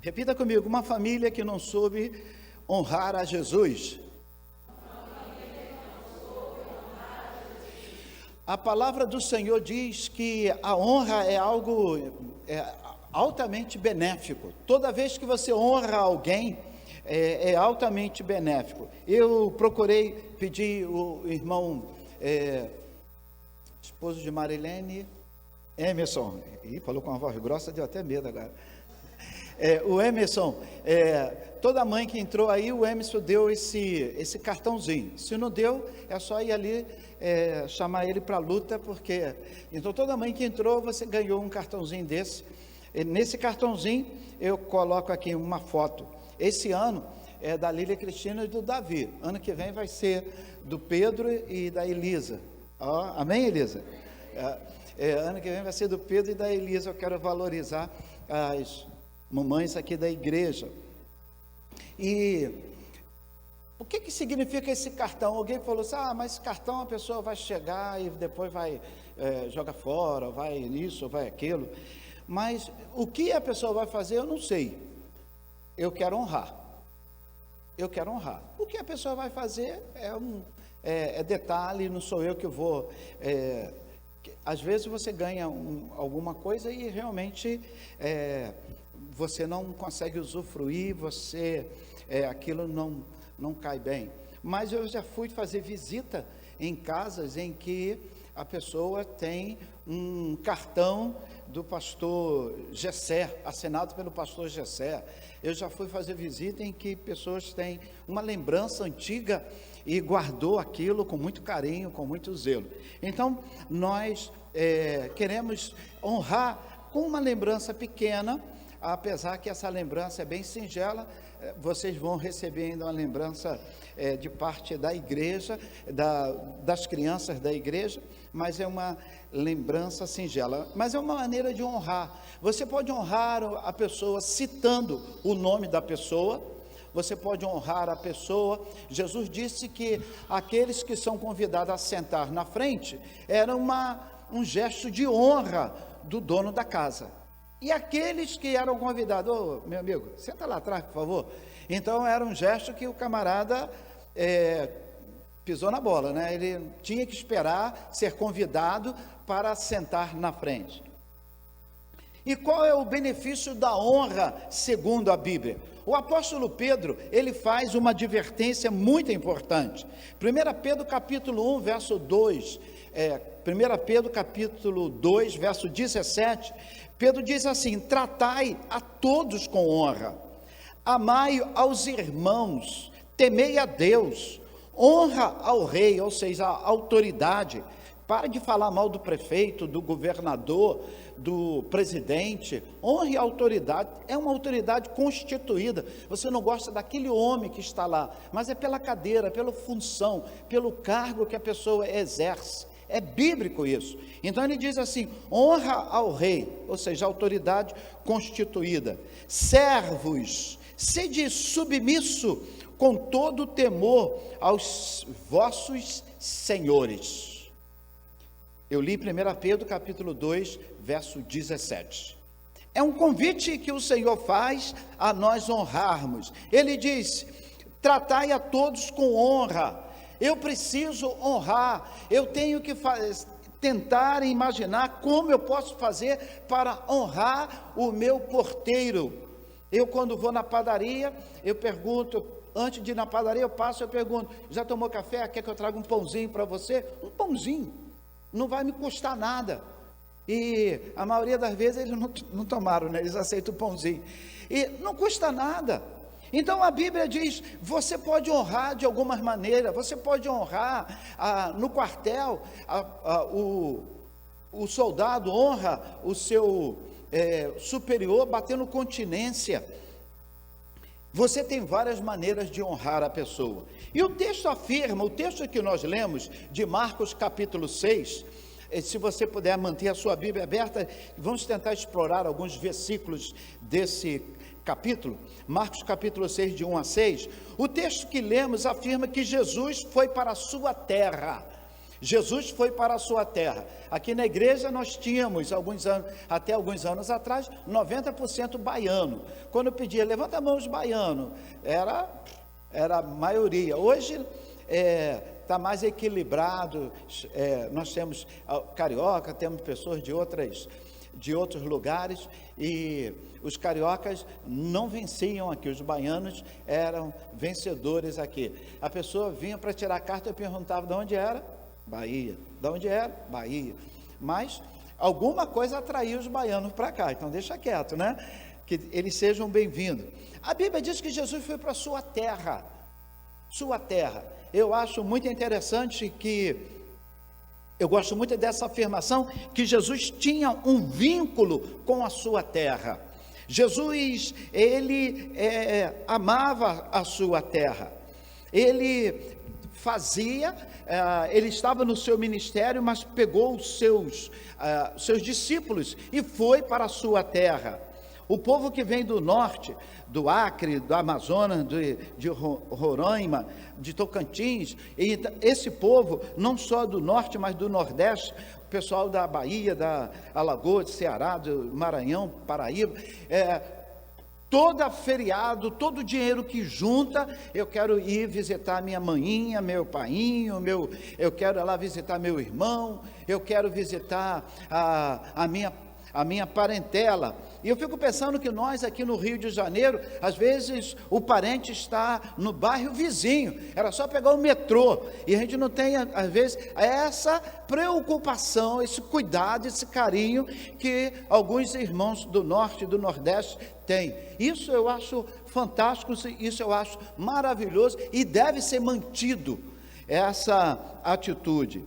Repita comigo: uma família que não soube honrar a Jesus. A palavra do Senhor diz que a honra é algo altamente benéfico. Toda vez que você honra alguém, é altamente benéfico. Eu procurei pedir o irmão, esposo de Marilene, Emerson, e falou com uma voz grossa, deu até medo agora. O Emerson, toda mãe que entrou aí, o Emerson deu esse cartãozinho. Se não deu, é só ir ali chamar ele para a luta, porque... Então, toda mãe que entrou, você ganhou um cartãozinho desse. Nesse cartãozinho, eu coloco aqui uma foto. Esse ano é da Lília Cristina e do Davi. Ano que vem vai ser do Pedro e da Elisa. Amém, Elisa? Ano que vem vai ser do Pedro e da Elisa. Eu quero valorizar as mamães aqui da igreja. E o que significa esse cartão? Alguém falou assim: mas esse cartão a pessoa vai chegar e depois vai jogar fora, vai isso, vai aquilo. Mas o que a pessoa vai fazer, eu não sei. Eu quero honrar. Eu quero honrar. O que a pessoa vai fazer é detalhe, não sou eu que vou... às vezes você ganha alguma coisa e realmente você não consegue usufruir, aquilo não cai bem. Mas eu já fui fazer visita em casas em que a pessoa tem um cartão do pastor Gessé, assinado pelo pastor Gessé. Eu já fui fazer visita em que pessoas têm uma lembrança antiga e guardou aquilo com muito carinho, com muito zelo. Então, nós queremos honrar com uma lembrança pequena, apesar que essa lembrança é bem singela. Vocês vão receber ainda uma lembrança de parte da igreja, das crianças da igreja, mas é uma lembrança singela, mas é uma maneira de honrar. Você pode honrar a pessoa citando o nome da pessoa, você pode honrar a pessoa. Jesus disse que aqueles que são convidados a sentar na frente, era um gesto de honra do dono da casa. E aqueles que eram convidados: meu amigo, senta lá atrás, por favor. Então era um gesto que o camarada pisou na bola, né? Ele tinha que esperar ser convidado para sentar na frente. E qual é o benefício da honra segundo a Bíblia? O apóstolo Pedro, ele faz uma advertência muito importante. 1 Pedro capítulo 1, verso 2, 1 Pedro capítulo 2, verso 17, Pedro diz assim: tratai a todos com honra, amai aos irmãos, temei a Deus, honra ao rei, ou seja, a autoridade. Pare de falar mal do prefeito, do governador, do presidente. Honre a autoridade. É uma autoridade constituída. Você não gosta daquele homem que está lá, mas é pela cadeira, pela função, pelo cargo que a pessoa exerce. É bíblico isso. Então ele diz assim: honra ao rei, ou seja, a autoridade constituída. Servos, sede submisso com todo o temor aos vossos senhores. Eu li 1 Pedro capítulo 2, verso 17. É um convite que o Senhor faz a nós honrarmos. Ele diz: tratai a todos com honra. Eu preciso honrar, eu tenho que tentar imaginar como eu posso fazer para honrar o meu porteiro. Eu, quando vou na padaria, eu pergunto, antes de ir na padaria, eu pergunto: já tomou café? Quer que eu traga um pãozinho para você? Um pãozinho, não vai me custar nada. E a maioria das vezes eles não tomaram, né? Eles aceitam o pãozinho. E não custa nada. Então a Bíblia diz: você pode honrar de algumas maneiras. Você pode honrar no quartel, o soldado honra o seu superior batendo continência. Você tem várias maneiras de honrar a pessoa. E o texto afirma, o texto que nós lemos de Marcos capítulo 6, se você puder manter a sua Bíblia aberta, vamos tentar explorar alguns versículos desse capítulo, Marcos capítulo 6, de 1 a 6, o texto que lemos afirma que Jesus foi para a sua terra, Jesus foi para a sua terra. Aqui na igreja nós tínhamos, até alguns anos atrás, 90% baiano. Quando eu pedia, levanta a mão os baianos, era a maioria. Hoje está mais equilibrado, nós temos carioca, temos pessoas de outros lugares, e os cariocas não venciam aqui, os baianos eram vencedores aqui. A pessoa vinha para tirar a carta e perguntava de onde era. Bahia. De onde era? Bahia. Mas alguma coisa atraiu os baianos para cá, então deixa quieto, né? Que eles sejam bem-vindos. A Bíblia diz que Jesus foi para a sua terra. Sua terra. Eu acho muito interessante eu gosto muito dessa afirmação, que Jesus tinha um vínculo com a sua terra. Jesus, ele amava a sua terra. Ele ele estava no seu ministério, mas pegou os seus discípulos e foi para a sua terra. O povo que vem do norte, do Acre, do Amazonas, de Roraima, de Tocantins, e esse povo, não só do norte, mas do nordeste, o pessoal da Bahia, da Alagoas, do Ceará, do Maranhão, Paraíba, todo feriado, todo o dinheiro que junta, eu quero ir visitar minha maninha, meu painho, eu quero ir lá visitar meu irmão, eu quero visitar a minha parentela. E eu fico pensando que nós aqui no Rio de Janeiro, às vezes o parente está no bairro vizinho, era só pegar o metrô, e a gente não tem, às vezes, essa preocupação, esse cuidado, esse carinho que alguns irmãos do norte e do nordeste têm. Isso eu acho fantástico, isso eu acho maravilhoso, e deve ser mantido essa atitude.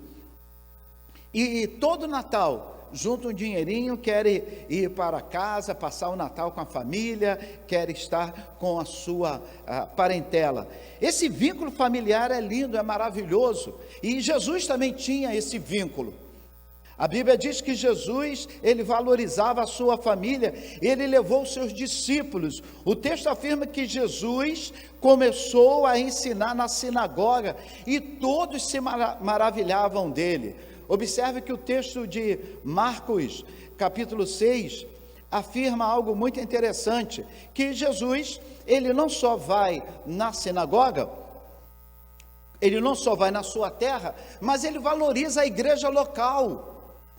E todo Natal, junta um dinheirinho, quer ir para casa, passar o Natal com a família, quer estar com a sua parentela. Esse vínculo familiar é lindo, é maravilhoso, e Jesus também tinha esse vínculo. A Bíblia diz que Jesus, ele valorizava a sua família, ele levou os seus discípulos. O texto afirma que Jesus começou a ensinar na sinagoga, e todos se maravilhavam dele. Observe que o texto de Marcos, capítulo 6, afirma algo muito interessante, que Jesus, ele não só vai na sinagoga, ele não só vai na sua terra, mas ele valoriza a igreja local.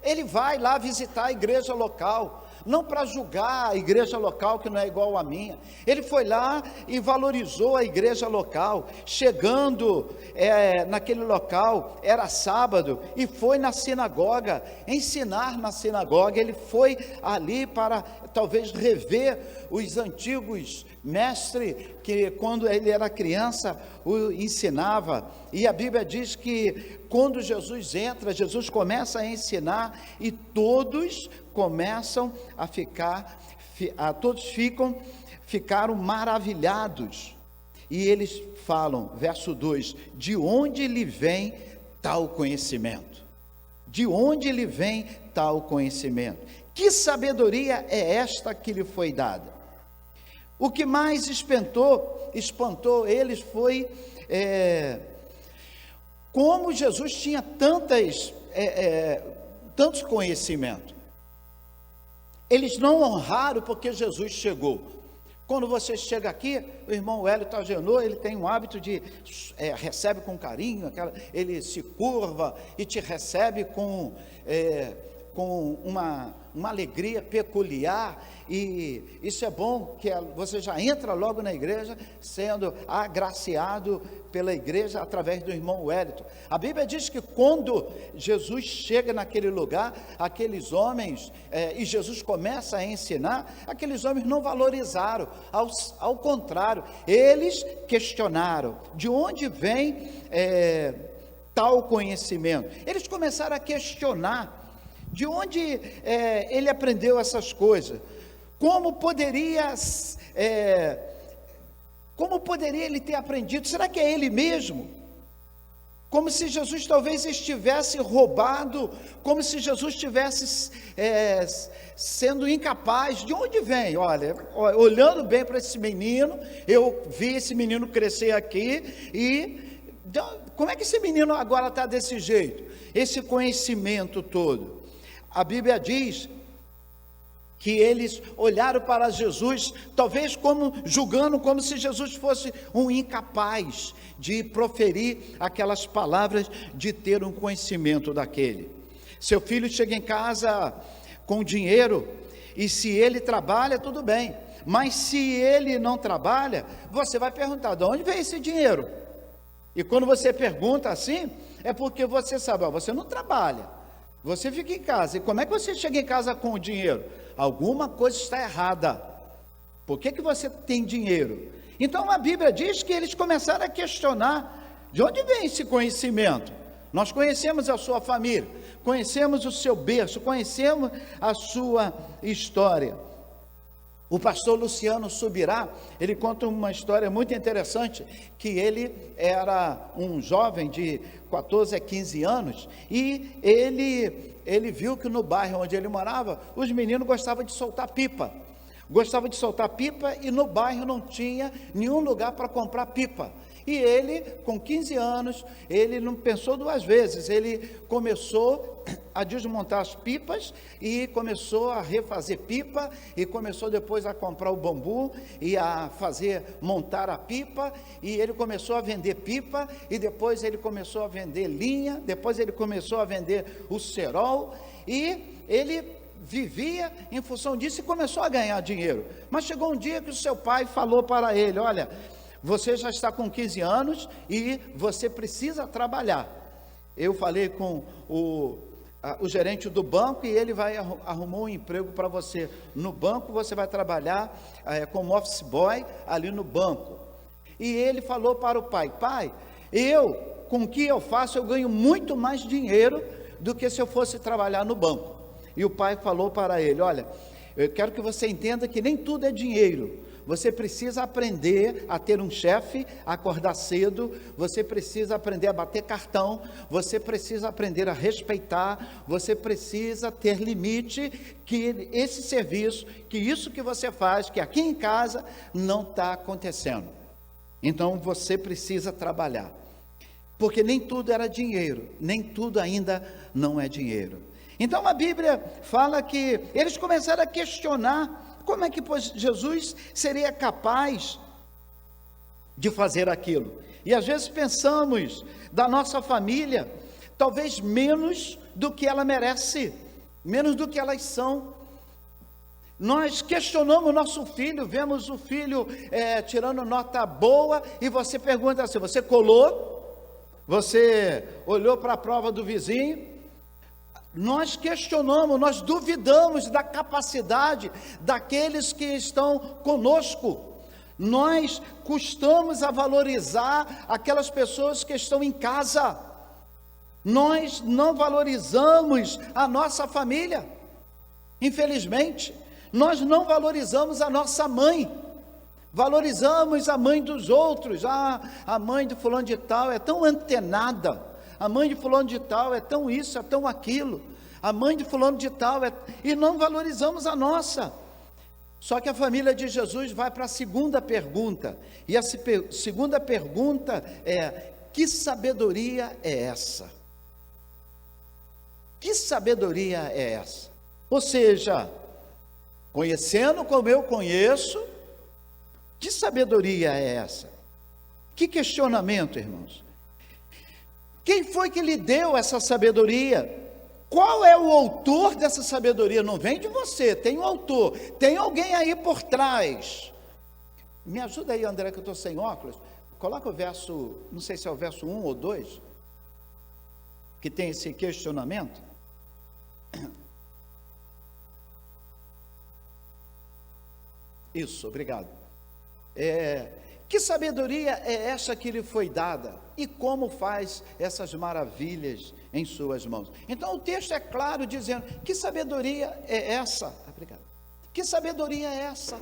Ele vai lá visitar a igreja local, não para julgar a igreja local que não é igual à minha. Ele foi lá e valorizou a igreja local. Chegando naquele local, era sábado, e foi na sinagoga, ensinar na sinagoga. Ele foi ali para talvez rever os antigos mestres que quando ele era criança o ensinava. E a Bíblia diz que quando Jesus entra, Jesus começa a ensinar, e todos começam a ficaram maravilhados, e eles falam, verso 2, de onde lhe vem tal conhecimento? De onde lhe vem tal conhecimento? Que sabedoria é esta que lhe foi dada? O que mais espantou eles foi como Jesus tinha tantos conhecimentos. Eles não honraram porque Jesus chegou. Quando você chega aqui, o irmão Wellington Agenor, ele tem um hábito de, recebe com carinho, ele se curva e te recebe com uma alegria peculiar, e isso é bom, que você já entra logo na igreja, sendo agraciado pela igreja, através do irmão Wellington. A Bíblia diz que quando Jesus chega naquele lugar, aqueles homens, e Jesus começa a ensinar, aqueles homens não valorizaram, ao contrário, eles questionaram, de onde vem tal conhecimento? Eles começaram a questionar, de onde ele aprendeu essas coisas? Como poderia ele ter aprendido? Será que é ele mesmo? Como se Jesus talvez estivesse roubado, como se Jesus estivesse sendo incapaz. De onde vem? Olha, olhando bem para esse menino, eu vi esse menino crescer aqui, e como é que esse menino agora está desse jeito? esse conhecimento todo? A Bíblia diz que eles olharam para Jesus, talvez julgando como se Jesus fosse um incapaz de proferir aquelas palavras, de ter um conhecimento daquele. Seu filho chega em casa com dinheiro, e se ele trabalha, tudo bem, mas se ele não trabalha, você vai perguntar: de onde veio esse dinheiro? E quando você pergunta assim, é porque você sabe, você não trabalha, você fica em casa, e como é que você chega em casa com o dinheiro? Alguma coisa está errada. Por que você tem dinheiro? Então a Bíblia diz que eles começaram a questionar: de onde vem esse conhecimento? Nós conhecemos a sua família, conhecemos o seu berço, conhecemos a sua história. O pastor Luciano Subirá, ele conta uma história muito interessante, que ele era um jovem de 14 a 15 anos, e ele viu que no bairro onde ele morava, os meninos gostavam de soltar pipa. E no bairro não tinha nenhum lugar para comprar pipa. E ele, com 15 anos, ele não pensou duas vezes, ele começou a desmontar as pipas, e começou a refazer pipa, e começou depois a comprar o bambu, e a montar a pipa, e ele começou a vender pipa, e depois ele começou a vender linha, depois ele começou a vender o cerol, e ele vivia em função disso e começou a ganhar dinheiro. Mas chegou um dia que o seu pai falou para ele: olha, você já está com 15 anos e você precisa trabalhar. Eu falei com o gerente do banco, e ele arrumou um emprego para você no banco. Você vai trabalhar como office boy ali no banco. E ele falou para o pai: pai, com o que eu faço, eu ganho muito mais dinheiro do que se eu fosse trabalhar no banco. E o pai falou para ele: olha, eu quero que você entenda que nem tudo é dinheiro. Você precisa aprender a ter um chefe, a acordar cedo, você precisa aprender a bater cartão, você precisa aprender a respeitar, você precisa ter limite, que esse serviço, que isso que você faz, que aqui em casa não está acontecendo. Então você precisa trabalhar, porque nem tudo era dinheiro, nem tudo ainda não é dinheiro. Então a Bíblia fala que eles começaram a questionar: como é que Jesus seria capaz de fazer aquilo? E às vezes pensamos da nossa família, talvez menos do que ela merece, menos do que elas são. Nós questionamos o nosso filho, vemos o filho tirando nota boa, e você pergunta assim: você colou? Você olhou para a prova do vizinho? Nós questionamos, nós duvidamos da capacidade daqueles que estão conosco. Nós custamos a valorizar aquelas pessoas que estão em casa. Nós não valorizamos a nossa família. Infelizmente, nós não valorizamos a nossa mãe. Valorizamos a mãe dos outros. A mãe de fulano de tal é tão antenada. A mãe de fulano de tal é tão isso, é tão aquilo. A mãe de fulano de tal e não valorizamos a nossa. Só que a família de Jesus vai para a segunda pergunta. E a segunda pergunta é: que sabedoria é essa? Que sabedoria é essa? Ou seja, conhecendo como eu conheço, que sabedoria é essa? Que questionamento, irmãos? Quem foi que lhe deu essa sabedoria? Qual é o autor dessa sabedoria? Não vem de você, tem um autor, tem alguém aí por trás. Me ajuda aí, André, que eu estou sem óculos. Coloca o verso, não sei se é o verso 1 ou 2, que tem esse questionamento. Isso, obrigado. Que sabedoria é essa que lhe foi dada? E como faz essas maravilhas em suas mãos? Então o texto é claro, dizendo: que sabedoria é essa? Obrigado. Que sabedoria é essa?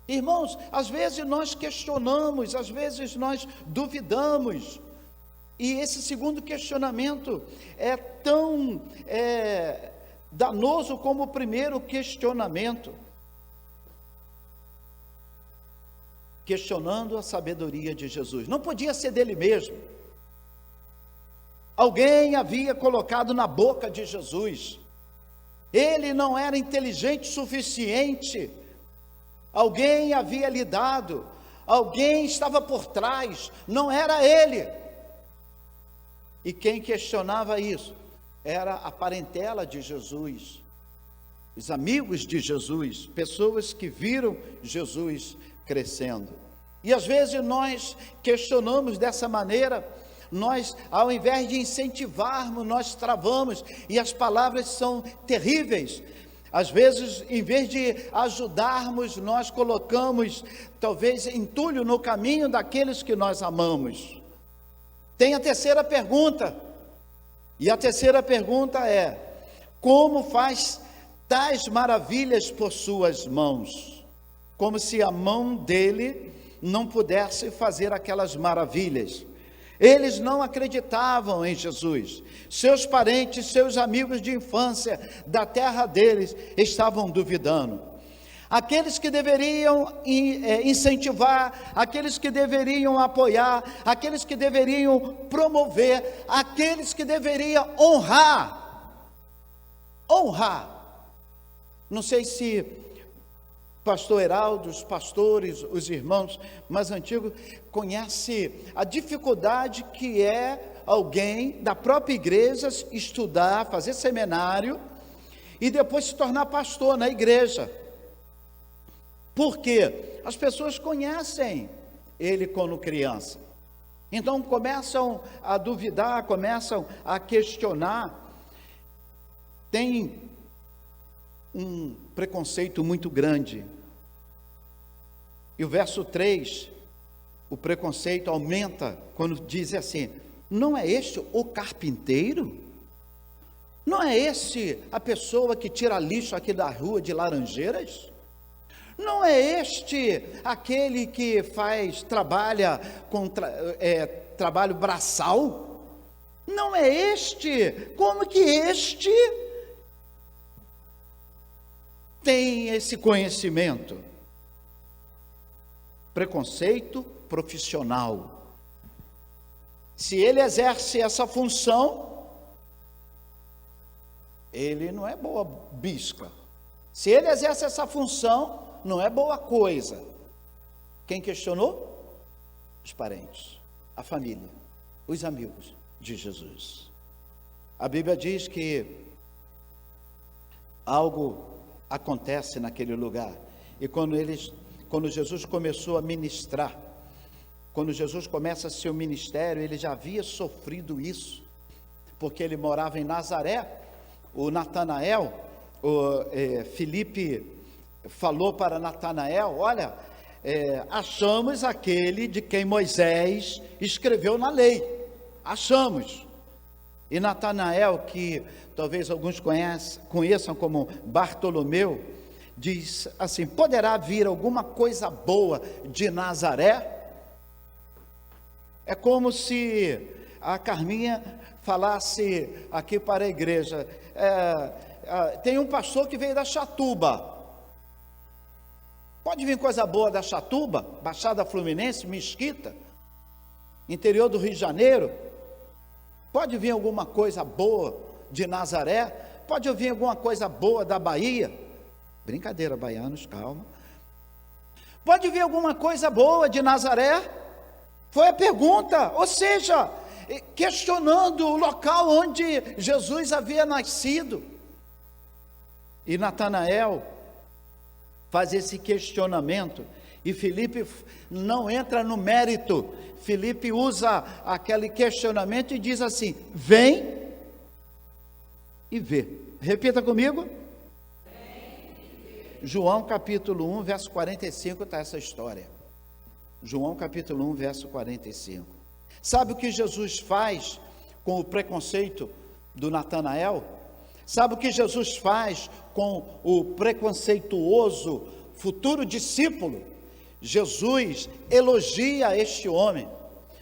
Irmãos, às vezes nós questionamos, às vezes nós duvidamos. E esse segundo questionamento é tão danoso como o primeiro questionamento. Questionando a sabedoria de Jesus. Não podia ser dele mesmo. Alguém havia colocado na boca de Jesus. Ele não era inteligente o suficiente. Alguém havia lhe dado. Alguém estava por trás. Não era ele. E quem questionava isso? Era a parentela de Jesus. Os amigos de Jesus. Pessoas que viram Jesus crescendo. E às vezes nós questionamos dessa maneira. Nós, ao invés de incentivarmos, nós travamos, e as palavras são terríveis. Às vezes, em vez de ajudarmos, nós colocamos, talvez, entulho no caminho daqueles que nós amamos. Tem a terceira pergunta, e a terceira pergunta é: como faz tais maravilhas por suas mãos? Como se a mão dele não pudesse fazer aquelas maravilhas. Eles não acreditavam em Jesus. Seus parentes, seus amigos de infância, da terra deles, estavam duvidando. Aqueles que deveriam incentivar, aqueles que deveriam apoiar, aqueles que deveriam promover, aqueles que deveriam honrar. Não sei se pastor Heraldo, os pastores, os irmãos mais antigos, conhece a dificuldade que é alguém da própria igreja estudar, fazer seminário e depois se tornar pastor na igreja. Por quê? As pessoas conhecem ele quando criança. Então começam a duvidar, começam a questionar. Tem um preconceito muito grande. E o verso 3, o preconceito aumenta quando diz assim: não é este o carpinteiro? Não é este a pessoa que tira lixo aqui da rua de Laranjeiras? Não é este aquele que trabalha com trabalho braçal? Não é este? Como que este tem esse conhecimento? Preconceito profissional. Se ele exerce essa função, ele não é boa bisca. Se ele exerce essa função, não é boa coisa. Quem questionou? Os parentes, a família, os amigos de Jesus. A Bíblia diz que algo acontece naquele lugar. E quando Jesus começou a ministrar, quando Jesus começa seu ministério, ele já havia sofrido isso, porque ele morava em Nazaré. O Natanael, Filipe falou para Natanael: olha, achamos aquele de quem Moisés escreveu na lei, achamos. E Natanael, que talvez alguns conheçam como Bartolomeu, diz assim: poderá vir alguma coisa boa de Nazaré? É como se a Carminha falasse aqui para a igreja: tem um pastor que veio da Chatuba. Pode vir coisa boa da Chatuba, Baixada Fluminense, Mesquita, interior do Rio de Janeiro? Pode vir alguma coisa boa de Nazaré? Pode vir alguma coisa boa da Bahia? Brincadeira, baianos, calma. Pode vir alguma coisa boa de Nazaré? Foi a pergunta, ou seja, questionando o local onde Jesus havia nascido. E Natanael faz esse questionamento, e Filipe não entra no mérito. Filipe usa aquele questionamento e diz assim: vem e vê. Repita comigo. João capítulo 1, verso 45, está essa história. João capítulo 1, verso 45. Sabe o que Jesus faz com o preconceito do Natanael? Sabe o que Jesus faz com o preconceituoso futuro discípulo? Jesus elogia este homem.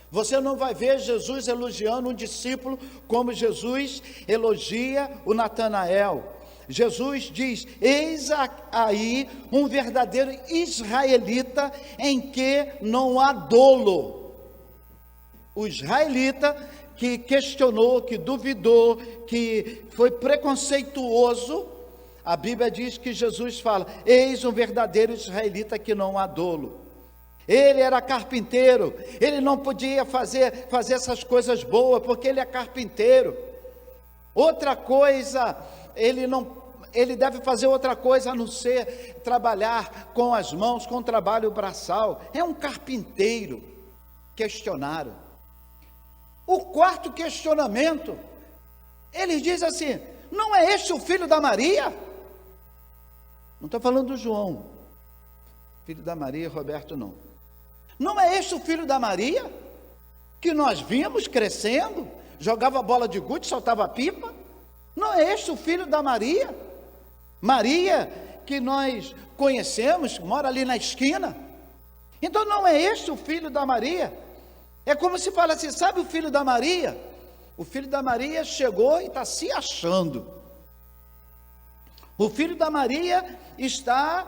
Você não vai ver Jesus elogiando um discípulo como Jesus elogia o Natanael. Jesus diz: eis aí um verdadeiro israelita em que não há dolo. O israelita que questionou, que duvidou, que foi preconceituoso, a Bíblia diz que Jesus fala: eis um verdadeiro israelita que não há dolo. Ele era carpinteiro, ele não podia fazer essas coisas boas, porque ele é carpinteiro. Outra coisa, ele deve fazer outra coisa a não ser trabalhar com as mãos, com trabalho braçal. É um carpinteiro. Questionaram. O quarto questionamento, ele diz assim: não é este o filho da Maria? Não estou falando do João, filho da Maria, Roberto não. Não é este o filho da Maria? Que nós vimos crescendo, jogava bola de gude, soltava pipa? Não é este o filho da Maria? Maria, que nós conhecemos, mora ali na esquina. Então não é este o filho da Maria? É como se fala assim: sabe o filho da Maria? O filho da Maria chegou e está se achando. O filho da Maria está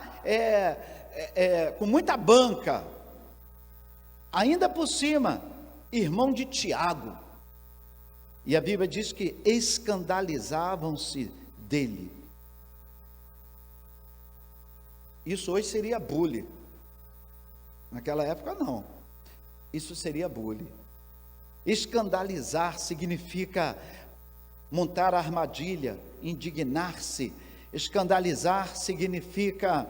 com muita banca. Ainda por cima, irmão de Tiago. E a Bíblia diz que escandalizavam-se dele. Isso hoje seria bullying. Naquela época não. Isso seria bullying. Escandalizar significa montar armadilha, indignar-se. Escandalizar significa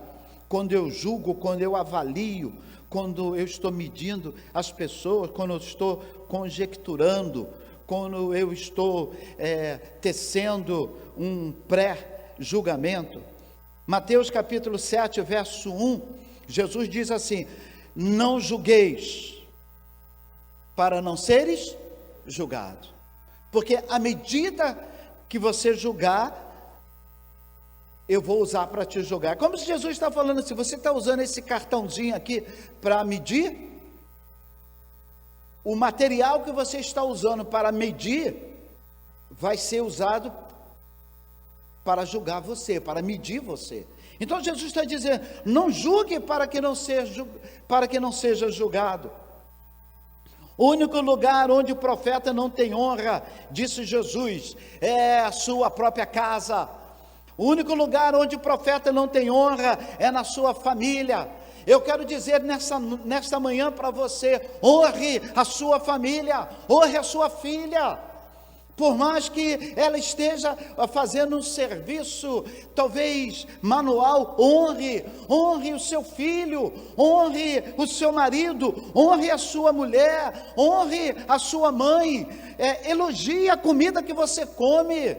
quando eu julgo, quando eu avalio, quando eu estou medindo as pessoas, quando eu estou conjecturando, quando eu estou tecendo um pré-julgamento. Mateus capítulo 7, verso 1, Jesus diz assim: não julgueis, para não seres julgados, porque à medida que você julgar, eu vou usar para te julgar. Como se Jesus está falando assim: você está usando esse cartãozinho aqui para medir? O material que você está usando para medir vai ser usado para julgar você, para medir você. Então Jesus está dizendo: não julgue para que não seja julgado. O único lugar onde o profeta não tem honra, disse Jesus, é a sua própria casa. O único lugar onde o profeta não tem honra é na sua família. Eu quero dizer nesta manhã para você: honre a sua família, honre a sua filha. Por mais que ela esteja fazendo um serviço, talvez manual, honre o seu filho, honre o seu marido, honre a sua mulher, honre a sua mãe, elogie a comida que você come.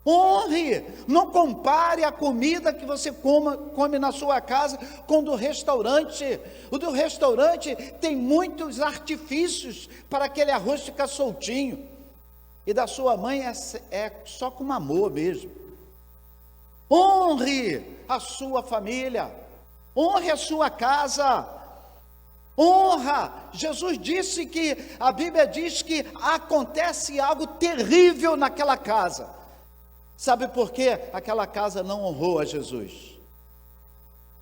Honre, não compare a comida que você come na sua casa com do restaurante. O do restaurante tem muitos artifícios para aquele arroz ficar soltinho. E da sua mãe é só com amor mesmo. Honre a sua família, honre a sua casa, honra. Jesus disse que, a Bíblia diz que acontece algo terrível naquela casa. Sabe por quê? Aquela casa não honrou a Jesus.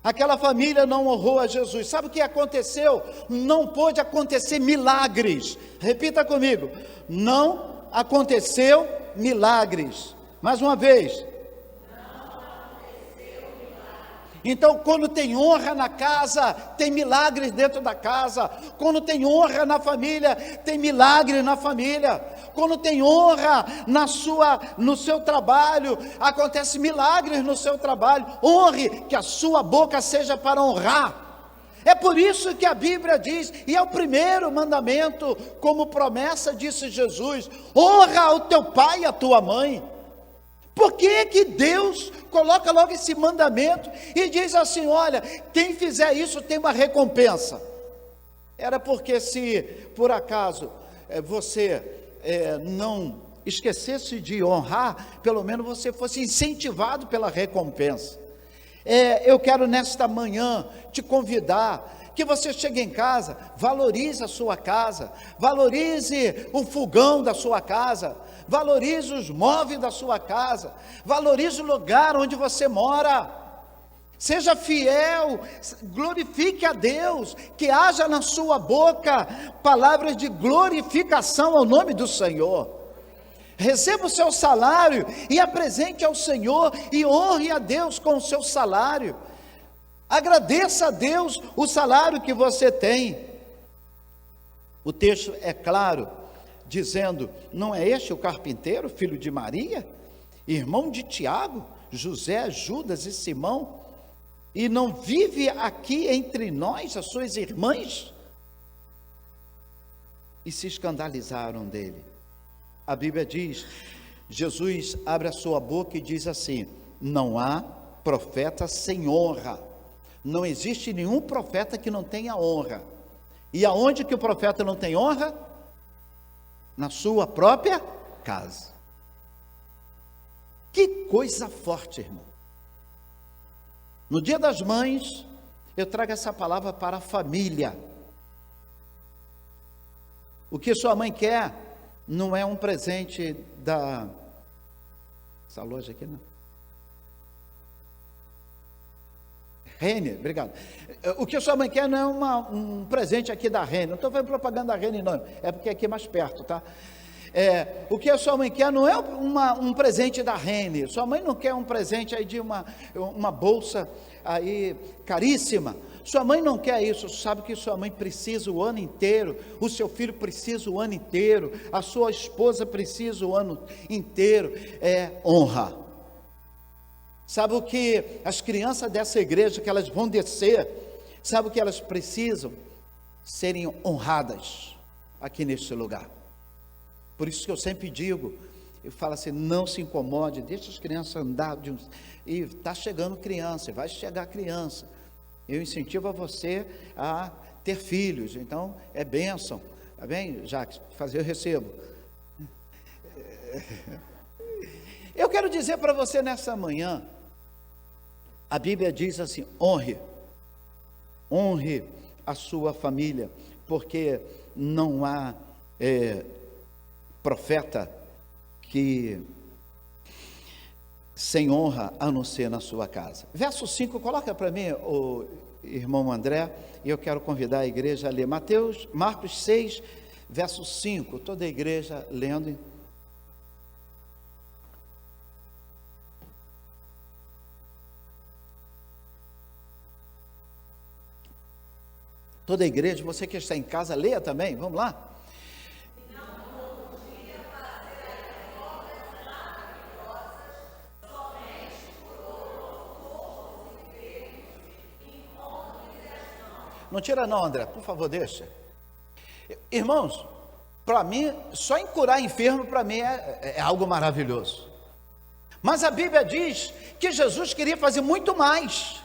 Aquela família não honrou a Jesus. Sabe o que aconteceu? Não pôde acontecer milagres. Repita comigo: não aconteceu milagres. Mais uma vez. Então, quando tem honra na casa, tem milagres dentro da casa. Quando tem honra na família, tem milagre na família. Quando tem honra no seu trabalho, acontece milagres no seu trabalho. Honre, que a sua boca seja para honrar. É por isso que a Bíblia diz, e é o primeiro mandamento, como promessa, disse Jesus: honra o teu pai e a tua mãe. Por que Deus coloca logo esse mandamento e diz assim: olha, quem fizer isso tem uma recompensa? Era porque, se por acaso você não esquecesse de honrar, pelo menos você fosse incentivado pela recompensa. Eu quero nesta manhã te convidar, que você chegue em casa, valorize a sua casa, valorize o fogão da sua casa, valorize os móveis da sua casa, valorize o lugar onde você mora. Seja fiel, glorifique a Deus, que haja na sua boca palavras de glorificação ao nome do Senhor. Receba o seu salário e apresente ao Senhor e honre a Deus com o seu salário. Agradeça a Deus o salário que você tem. O texto é claro, dizendo: não é este o carpinteiro, filho de Maria, irmão de Tiago, José, Judas e Simão? E não vive aqui entre nós as suas irmãs? E se escandalizaram dele. A Bíblia diz, Jesus abre a sua boca e diz assim: não há profeta sem honra. Não existe nenhum profeta que não tenha honra. E aonde que o profeta não tem honra? Na sua própria casa. Que coisa forte, irmão. No Dia das Mães, eu trago essa palavra para a família. O que sua mãe quer não é um presente essa loja aqui, não. Renner, obrigado. O que sua mãe quer não é um presente aqui da Renner. Não estou fazendo propaganda da Renner, não. É porque é aqui mais perto, tá? O que a sua mãe quer não é um presente da Renner. Sua mãe não quer um presente aí de uma bolsa aí caríssima. Sua mãe não quer isso. Sabe que sua mãe precisa o ano inteiro, o seu filho precisa o ano inteiro, a sua esposa precisa o ano inteiro. É honra. Sabe o que as crianças dessa igreja, que elas vão descer, sabe o que elas precisam? Serem honradas aqui neste lugar. Por isso que eu sempre digo, eu falo assim: não se incomode, deixa as crianças andar, e está chegando criança, vai chegar criança. Eu incentivo a você a ter filhos, então é bênção, tá bem, Jacques? Fazer eu recebo. Eu quero dizer para você nessa manhã, a Bíblia diz assim: honre a sua família, porque não há profeta que sem honra a não ser na sua casa. Verso 5, coloca para mim, o irmão André, e eu quero convidar a igreja a ler Marcos 6, verso 5, toda a igreja lendo. Toda a igreja, você que está em casa, leia também, vamos lá. Não tira não, André, por favor, deixa. Irmãos, para mim, só em curar enfermo, para mim é algo maravilhoso. Mas a Bíblia diz que Jesus queria fazer muito mais.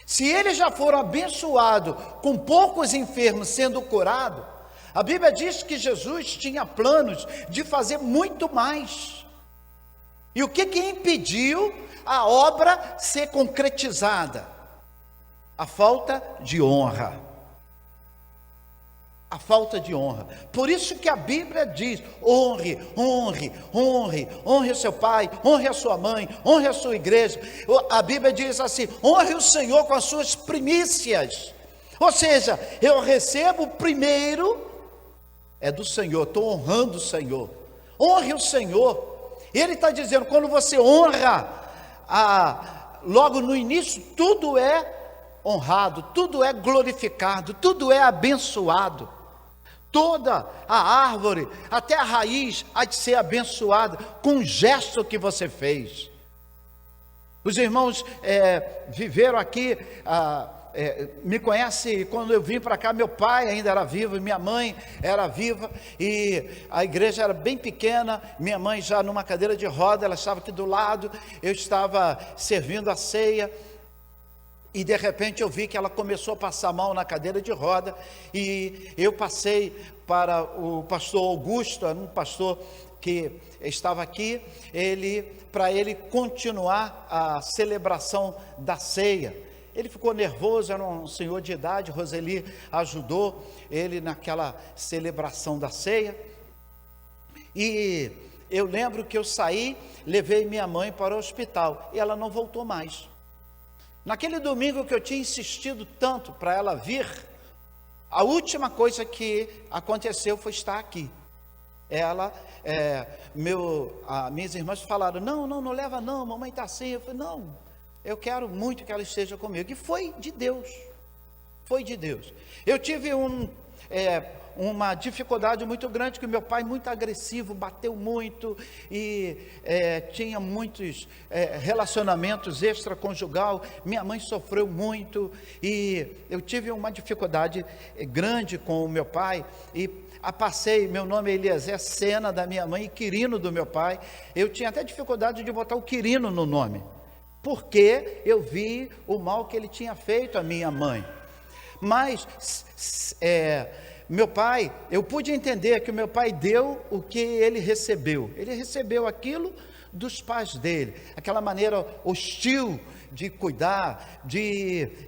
Se ele já for abençoado com poucos enfermos sendo curado, a Bíblia diz que Jesus tinha planos de fazer muito mais. E o que impediu a obra ser concretizada? A falta de honra. A falta de honra. Por isso que a Bíblia diz: honre o seu pai, honre a sua mãe, honre a sua igreja. A Bíblia diz assim: honre o Senhor com as suas primícias. Ou seja, eu recebo primeiro, é do Senhor, estou honrando o Senhor. Honre o Senhor. Ele está dizendo, quando você honra, logo no início, tudo é honrado, tudo é glorificado, tudo é abençoado. Toda a árvore, até a raiz, há de ser abençoada com o gesto que você fez. Os irmãos viveram aqui, me conhecem, quando eu vim para cá, meu pai ainda era vivo, minha mãe era viva, e a igreja era bem pequena, minha mãe já numa cadeira de roda, ela estava aqui do lado, eu estava servindo a ceia, e de repente eu vi que ela começou a passar mal na cadeira de roda, e eu passei para o pastor Augusto, um pastor que estava aqui, para ele continuar a celebração da ceia. Ele ficou nervoso, era um senhor de idade, Roseli ajudou ele naquela celebração da ceia, e eu lembro que eu saí, levei minha mãe para o hospital, e ela não voltou mais. Naquele domingo que eu tinha insistido tanto para ela vir, a última coisa que aconteceu foi estar aqui. Minhas irmãs falaram, não leva não, mamãe está assim. Eu falei, não, eu quero muito que ela esteja comigo. E foi de Deus. Eu tive uma dificuldade muito grande, que meu pai, muito agressivo, bateu muito, e tinha muitos relacionamentos extraconjugal. Minha mãe sofreu muito, e eu tive uma dificuldade grande com o meu pai, e passei, meu nome é Eliezer Sena, da minha mãe, e Quirino do meu pai. Eu tinha até dificuldade de botar o Quirino no nome, porque eu vi o mal que ele tinha feito à minha mãe. Mas meu pai, eu pude entender que o meu pai deu o que ele recebeu. Ele recebeu aquilo dos pais dele, aquela maneira hostil de cuidar,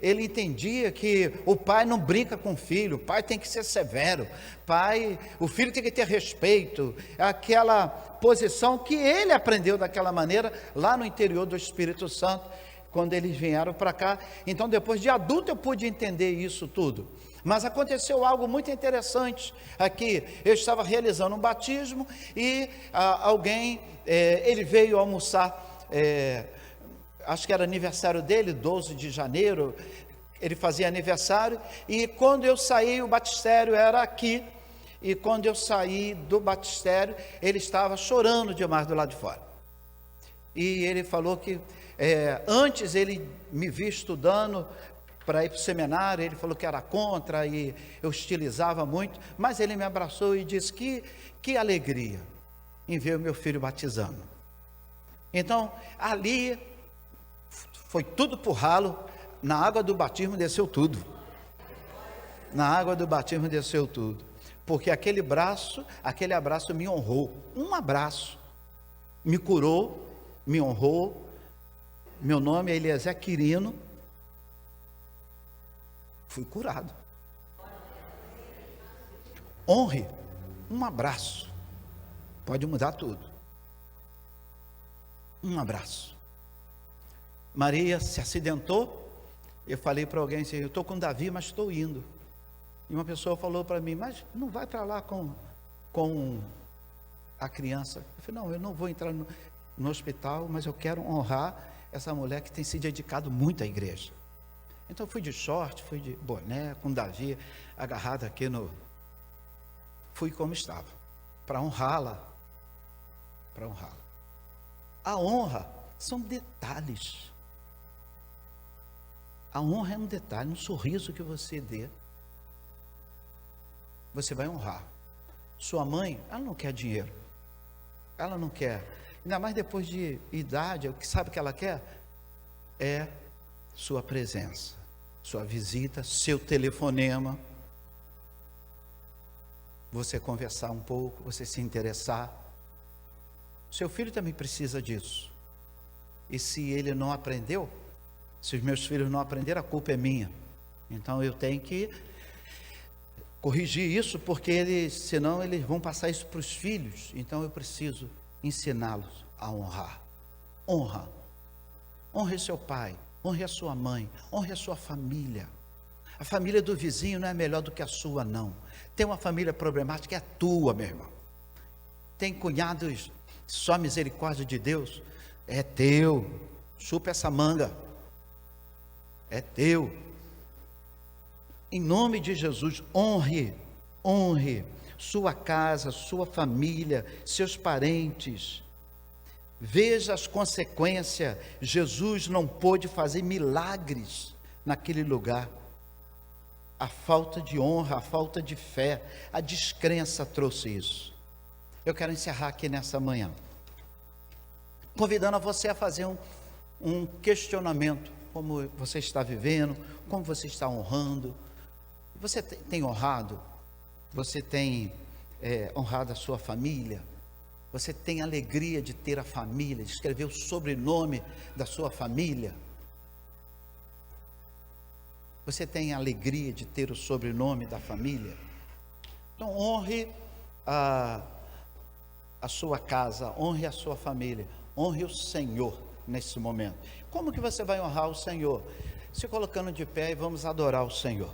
ele entendia que o pai não brinca com o filho, o pai tem que ser severo, o filho tem que ter respeito, aquela posição que ele aprendeu daquela maneira lá no interior do Espírito Santo, quando eles vieram para cá. Então, depois de adulto, eu pude entender isso tudo. Mas aconteceu algo muito interessante aqui. Eu estava realizando um batismo e alguém, ele veio almoçar, acho que era aniversário dele, 12 de janeiro, ele fazia aniversário, e quando eu saí, o batistério era aqui, e quando eu saí do batistério, ele estava chorando demais do lado de fora. E ele falou que antes ele me via estudando para ir para o seminário, ele falou que era contra e eu hostilizava muito, mas ele me abraçou e disse que alegria em ver o meu filho batizando. Então, ali foi tudo por ralo, na água do batismo desceu tudo. Na água do batismo desceu tudo, porque aquele abraço me honrou, um abraço, me curou, me honrou. Meu nome é Eliezer Quirino, fui curado. Honre, um abraço, pode mudar tudo. Um abraço. Maria se acidentou, eu falei para alguém assim, eu estou com Davi, mas estou indo. E uma pessoa falou para mim, mas não vai para lá com a criança. Eu falei, não, eu não vou entrar no hospital, mas eu quero honrar essa mulher que tem se dedicado muito à igreja. Então fui de short, fui de boné, com Davi agarrado aqui fui como estava, para honrá-la. A honra são detalhes. A honra é um detalhe, um sorriso que você dê, você vai honrar. Sua mãe, ela não quer dinheiro, ela não quer, ainda mais depois de idade, o que sabe que ela quer? É sua presença, sua visita, seu telefonema, você conversar um pouco, você se interessar. Seu filho também precisa disso. E se ele não aprendeu, se os meus filhos não aprenderam, a culpa é minha. Então eu tenho que corrigir isso, porque senão eles vão passar isso para os filhos. Então eu preciso ensiná-los a honrar. Honre seu pai, honre a sua mãe, honre a sua família. A família do vizinho não é melhor do que a sua, não. Tem uma família problemática, é a tua, meu irmão. Tem cunhados, só misericórdia de Deus, é teu. Chupa essa manga, é teu. Em nome de Jesus, honre sua casa, sua família, seus parentes. Veja as consequências. Jesus não pôde fazer milagres naquele lugar. A falta de honra, a falta de fé, a descrença trouxe isso. Eu quero encerrar aqui nessa manhã, convidando a você a fazer um questionamento, como você está vivendo, como você está honrando. Você tem honrado? Você tem honrado a sua família? Você tem alegria de ter a família, de escrever o sobrenome da sua família? Você tem alegria de ter o sobrenome da família? Então honre a sua casa, honre a sua família, honre o Senhor nesse momento. Como que você vai honrar o Senhor? Se colocando de pé e vamos adorar o Senhor.